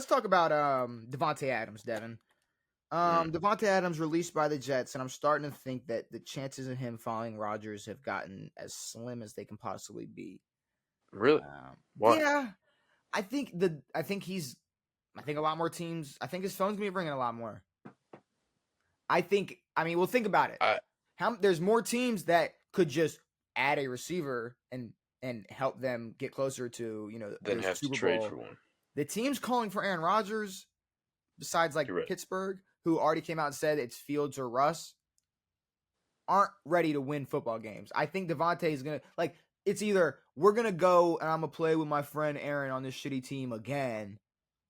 talk about Davante Adams, Devin. Davante Adams released by the Jets, and I'm starting to think that the chances of him following Rodgers have gotten as slim as they can possibly be. Really? Why? Yeah, I think a lot more teams. I think his phone's gonna be ringing a lot more. Well, think about it. There's more teams that could just add a receiver and help them get closer to Then have Super to trade Bowl. for one. The teams calling for Aaron Rodgers, besides like Pittsburgh, who already came out and said it's Fields or Russ, aren't ready to win football games. I think Davante is gonna it's either we're gonna go and I'm gonna play with my friend Aaron on this shitty team again,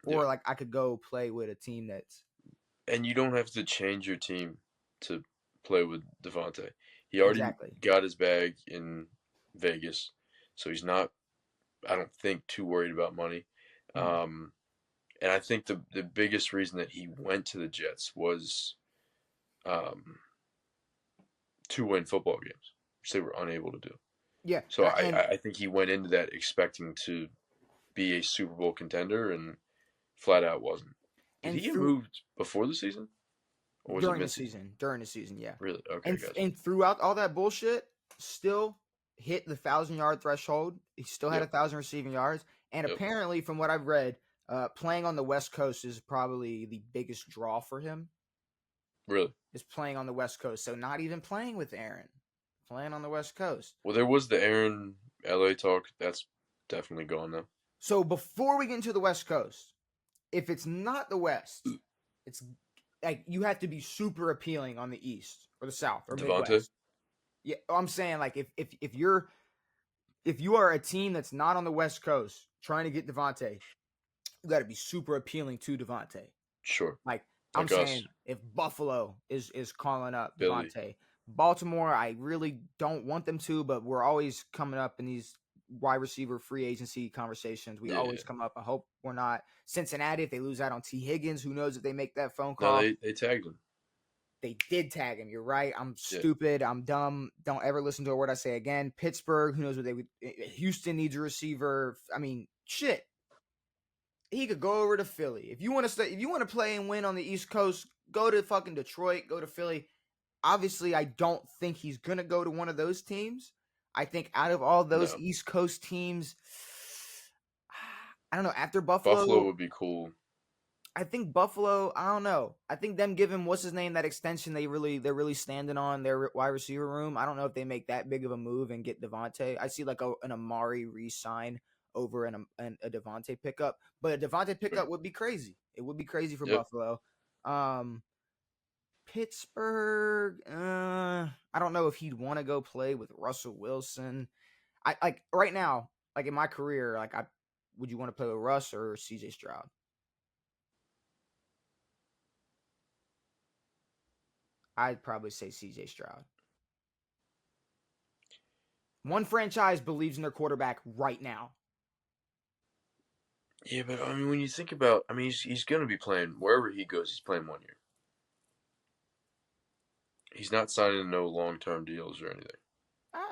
or I could go play with a team that's. And you don't have to change your team to play with Davante. He already got his bag in Vegas, so he's not, I don't think, too worried about money. And I think the biggest reason that he went to the Jets was to win football games, which they were unable to do. Yeah. So I think he went into that expecting to be a Super Bowl contender and flat out wasn't. Did he get moved before the season? Or was during the season? During the season, yeah. Really? Okay, guys. And throughout all that bullshit, still hit the 1,000-yard threshold. He still had 1,000 receiving yards. And apparently, from what I've read, playing on the West Coast is probably the biggest draw for him. Really? Is playing on the West Coast. So not even playing with Aaron. Playing on the West Coast. Well, there was the Aaron LA talk. That's definitely gone now. So before we get into the West Coast, if it's not the West, it's like you have to be super appealing on the East or the South or Davante? Midwest. Yeah, I'm saying like if you are a team that's not on the West Coast trying to get Davante, you got to be super appealing to Davante. Sure. Like I'm saying, if Buffalo is calling up Davante, Baltimore, I really don't want them to, but we're always coming up in these wide receiver free agency conversations. We always come up. I hope we're not. Cincinnati, if they lose out on T. Higgins, who knows if they make that phone call? No, they tagged him. They did tag him. You're right. I'm stupid. I'm dumb. Don't ever listen to a word I say again. Pittsburgh, who knows what they would. Houston needs a receiver. I mean, shit. He could go over to Philly. If you want to stay, if you want to play and win on the East Coast, go to fucking Detroit, go to Philly. Obviously, I don't think he's gonna go to one of those teams. I think out of all those East Coast teams, I don't know. After Buffalo would be cool. I think Buffalo. I don't know. I think them giving what's his name that extension. They're really standing on their wide receiver room. I don't know if they make that big of a move and get Davante. I see like an Amari re-sign over a Davante pickup, but a Davante pickup would be crazy. It would be crazy for Buffalo. Pittsburgh, I don't know if he'd want to go play with Russell Wilson. I like right now, like in my career, would you want to play with Russ or CJ Stroud? I'd probably say CJ Stroud. One franchise believes in their quarterback right now. Yeah, but I mean, when you think about, I mean, he's going to be playing wherever he goes. He's playing 1 year. He's not signing no long-term deals or anything.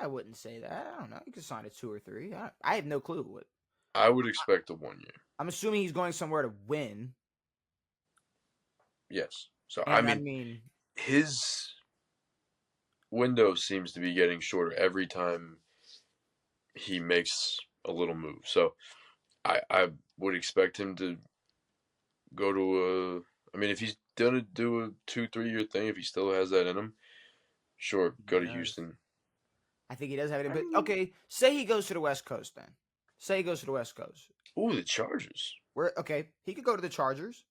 I wouldn't say that. I don't know. He could sign a 2 or 3. I have no clue what. I would expect a 1 year. I'm assuming he's going somewhere to win. Yes. So I mean, his window seems to be getting shorter every time he makes a little move. So I would expect him to go to I mean, if he's gonna do a 2-3 year thing, if he still has that in him, sure, go to Houston. I think he does have it. But okay, say he goes to the West Coast then. Say he goes to the West Coast. Ooh, the Chargers. He could go to the Chargers.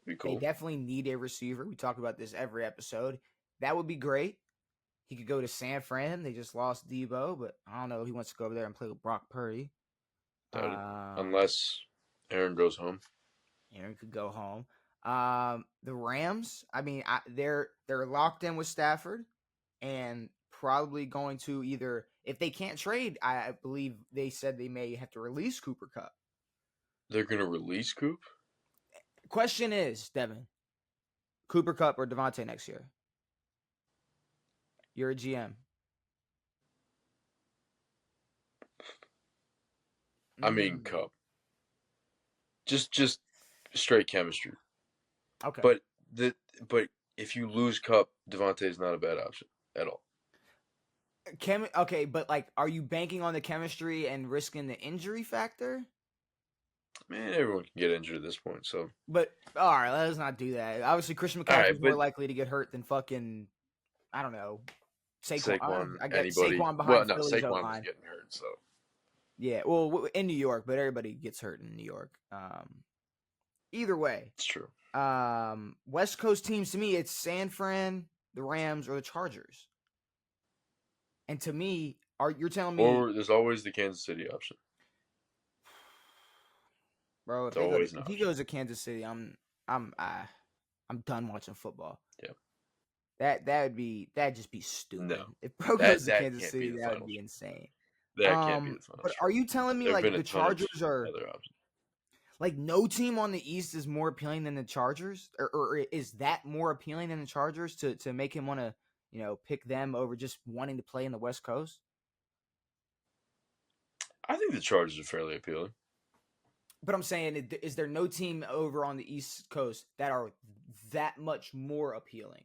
Be cool. They definitely need a receiver. We talk about this every episode. That would be great. He could go to San Fran. They just lost Debo, but I don't know if he wants to go over there and play with Brock Purdy. Unless Aaron goes home. Aaron could go home. The Rams, I mean, they're locked in with Stafford and probably going to either, if they can't trade, I believe they said they may have to release Cooper Kupp. They're going to release Coop? Question is, Devin, Cooper Kupp or Davante next year? You're a GM. I mean, Kupp. Just straight chemistry. Okay. But if you lose Cup, Davante is not a bad option at all. Okay, but like, are you banking on the chemistry and risking the injury factor? Man, everyone can get injured at this point. So, But all right, let's not do that. Obviously, Christian all McCaffrey right, is more but likely to get hurt than fucking, I don't know, Saquon. Saquon, I get anybody? Saquon Well, behind no, Philly's O Saquon was line. getting hurt. So, Yeah, well, in New York, but everybody gets hurt in New York. Either way, it's true. West Coast teams to me, it's San Fran, the Rams, or the Chargers. And to me, you're telling me, Or there's always the Kansas City option. bro, It's always an if he option. goes to Kansas City, I'm done watching football. Yeah. That'd just be stupid. No, If Bro goes to that Kansas can't be City, the that would finals. be insane. That can't be the finals. But are you telling me There have like been a the ton of Chargers are other options. like no team on the East is more appealing than the Chargers, or is that more appealing than the Chargers to make him want to pick them over just wanting to play in the West Coast? I think the Chargers are fairly appealing. But I'm saying, is there no team over on the East Coast that are that much more appealing?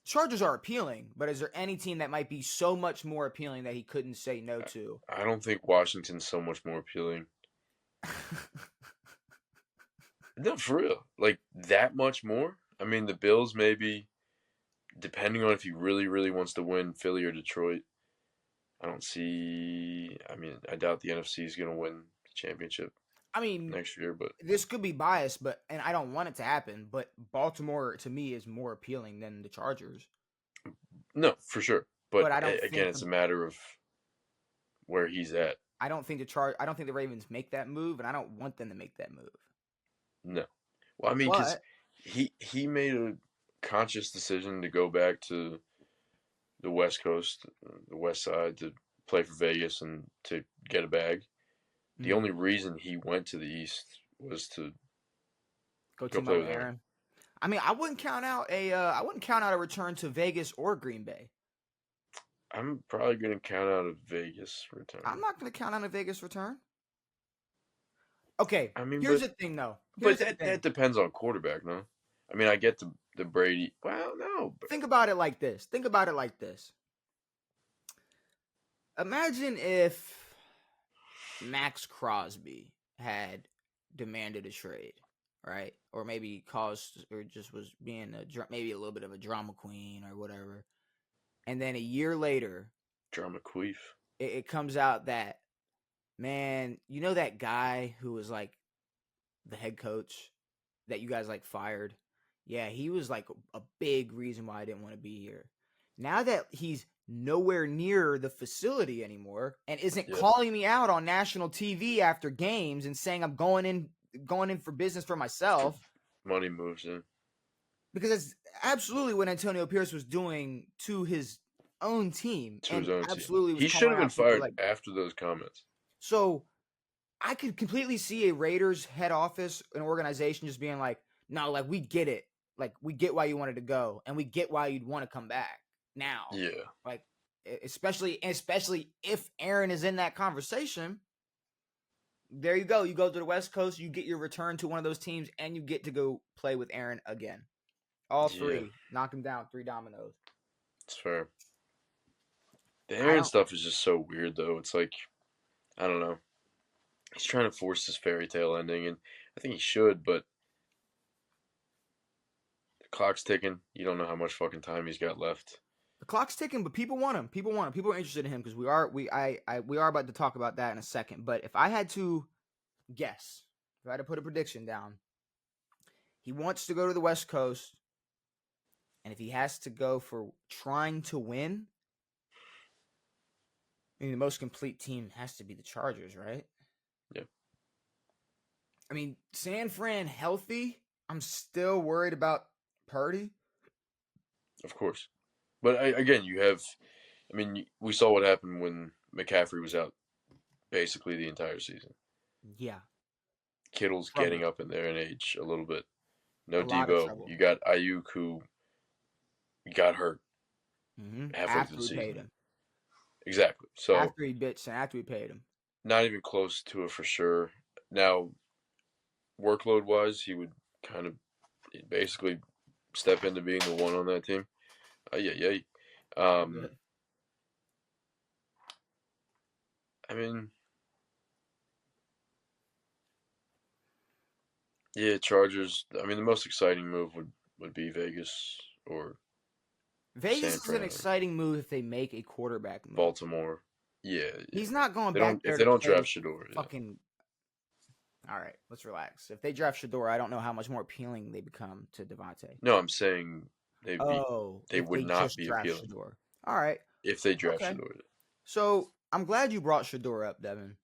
Chargers are appealing, but is there any team that might be so much more appealing that he couldn't say no to? I don't think Washington's so much more appealing. No, for real. Like, that much more? I mean, the Bills maybe, depending on if he really, really wants to win Philly or Detroit. I don't see. I mean, I doubt the NFC is going to win the championship next year, but this could be biased, and I don't want it to happen, but Baltimore to me is more appealing than the Chargers. No, for sure. But I don't again, it's a matter of where he's at. I don't think the Ravens make that move, and I don't want them to make that move. No. Well, I mean, because he made a conscious decision to go back to the West Coast, the West Side, to play for Vegas and to get a bag. The only reason he went to the East was to go play with Aaron. I mean, I wouldn't count out a return to Vegas or Green Bay. I'm probably going to count out a Vegas return. I'm not going to count on a Vegas return. Okay, I mean, here's the thing, though. That depends on quarterback, no? I mean, I get the Brady. Well, no. Think about it like this. Imagine if Max Crosby had demanded a trade, right? Or maybe just was being maybe a little bit of a drama queen or whatever. And then a year later, drama queef. It comes out that, man, you know that guy who was like the head coach that you guys like fired? Yeah, he was like a big reason why I didn't want to be here. Now that he's nowhere near the facility anymore and isn't calling me out on national TV after games and saying I'm going in for business for myself. Money moves in. Because that's absolutely what Antonio Pierce was doing to his own team. He should have been fired after those comments. So I could completely see a Raiders head office, an organization just being like, no, like, we get it. Like, we get why you wanted to go, and we get why you'd want to come back now. Yeah. Like, especially if Aaron is in that conversation. There you go. You go to the West Coast, you get your return to one of those teams, and you get to go play with Aaron again. All three. Knock him down. 3 dominoes. It's fair. The Aaron stuff is just so weird, though. It's like, I don't know. He's trying to force this fairy tale ending, and I think he should, but the clock's ticking. You don't know how much fucking time he's got left. The clock's ticking, but people want him. People are interested in him because we are about to talk about that in a second. But if I had to guess, if I had to put a prediction down, he wants to go to the West Coast, and if he has to go for trying to win, I mean, the most complete team has to be the Chargers, right? Yeah. I mean, San Fran healthy, I'm still worried about Purdy. Of course. But again, we saw what happened when McCaffrey was out basically the entire season. Yeah. Kittle's getting up in there in age a little bit. No Devo. You got Ayuk, who got hurt halfway through the season. Paid him. Exactly. So after he paid him. Not even close to it for sure. Now, workload wise, he would kind of basically step into being the one on that team. Yeah. I mean, yeah, Chargers. I mean, the most exciting move would be Vegas or Vegas San is an Fran or exciting move if they make a quarterback move. Baltimore. Yeah. He's not going They back don't there if to they don't play draft Shador. Yeah. fucking. All right, let's relax. If they draft Shador, I don't know how much more appealing they become to Davante. No, I'm saying Oh, they if would they not just be draft appealing Shador. All right, if they draft okay. Shador. So I'm glad you brought Shador up, Devin.